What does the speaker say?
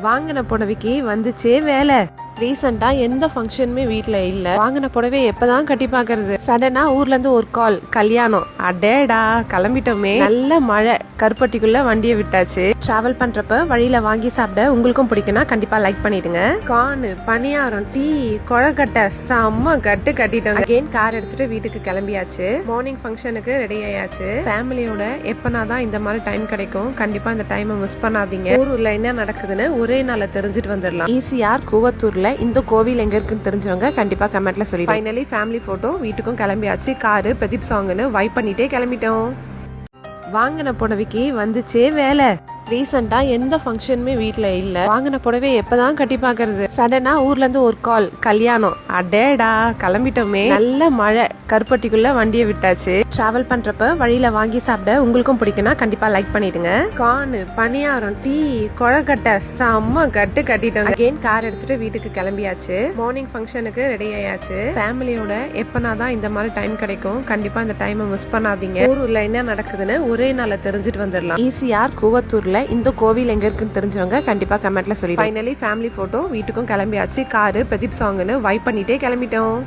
வாங்கின புடவைக்கு வந்துச்சே வேலை. ரீசெண்டா எந்த ஃபங்க்ஷனுமே வீட்ல இல்ல. வாங்கின புடவை எப்பதான் கட்டி பாக்குறது. சடனா ஊர்ல இருந்து ஒரு கால், கல்யாணம். அடேடா கிளம்பிட்டோமே. நல்ல மழை, கருப்பட்டிக்குள்ள வண்டியை விட்டாச்சு. டிராவல் பண்றப்ப வழியில வாங்கி சாப்பிட உங்களுக்கும் பிடிக்கும்னா கண்டிப்பா லைக் பண்ணிடுங்க. கானு, பணியாரம், டீ, கொழக்கட்டை செம்ம கட்டு கட்டிட்டோம். அகைன் கார் எடுத்துட்டு வீட்டுக்கு கிளம்பியாச்சு. மார்னிங் ஃபங்க்ஷனுக்கு ரெடி ஆயாச்சு. ஃபேமிலியோட எப்பனாதான் இந்த மாதிரி டைம் கிடைக்கும். கண்டிப்பா இந்த டைமை மிஸ் பண்ணாதீங்க. ஊர்ல என்ன நடக்குதுன்னு ஒரே நாள்ல தெரிஞ்சுட்டு வந்துடலாம். ஈசிஆர் கூவத்தூர்ல இந்த கோவில் எங்க இருக்குன்னு தெரிஞ்சவங்க கண்டிப்பா கமெண்ட்ல சொல்லி. ஃபைனலி ஃபேமிலி போட்டோ வீட்டுக்கும் கிளம்பியாச்சு. காரு பிரதீப் சாங்னு வைப் பண்ணிட்டே கிளம்பிட்டோம். வாங்கின புடவைக்கு வந்துச்சே வேலை. ரீசெண்டா எந்த ஃபங்க்ஷனுமே வீட்ல இல்ல. வாங்கின புடவை எப்பதான் கட்டி பாக்குறது. சடனா ஊர்ல இருந்து ஒரு கால், கல்யாணம். அடேடா கிளம்பிட்டோமே. நல்ல மழை, கருப்பட்டிக்குள்ள வண்டியை விட்டாச்சு. டிராவல் பண்றப்ப வழியில வாங்கி சாப்பிட உங்களுக்கும் பிடிக்கும்னா கண்டிப்பா லைக் பண்ணிடுங்க. கானு, பணியாரம், டீ, கொழக்கட்டை செம்ம கட்டு கட்டிட்டோம். அகைன் கார் எடுத்துட்டு வீட்டுக்கு கிளம்பியாச்சு. மார்னிங் ஃபங்க்ஷனுக்கு ரெடி ஆயாச்சு. ஃபேமிலியோட எப்பனாதான் இந்த மாதிரி டைம் கிடைக்கும். கண்டிப்பா இந்த டைமை மிஸ் பண்ணாதீங்க. ஊர்ல என்ன நடக்குதுன்னு ஒரே நாள்ல தெரிஞ்சுட்டு வந்துடலாம். ஈசிஆர் கூவத்தூர்ல இந்த கோவில் எங்க இருக்குன்னு தெரிஞ்சவங்க கண்டிப்பா கமெண்ட்ல சொல்லி. ஃபைனலி ஃபேமிலி போட்டோ வீட்டுக்கும் கிளம்பியாச்சு. காரு பிரதீப் சாங்னு வைப் பண்ணிட்டே கிளம்பிட்டோம்.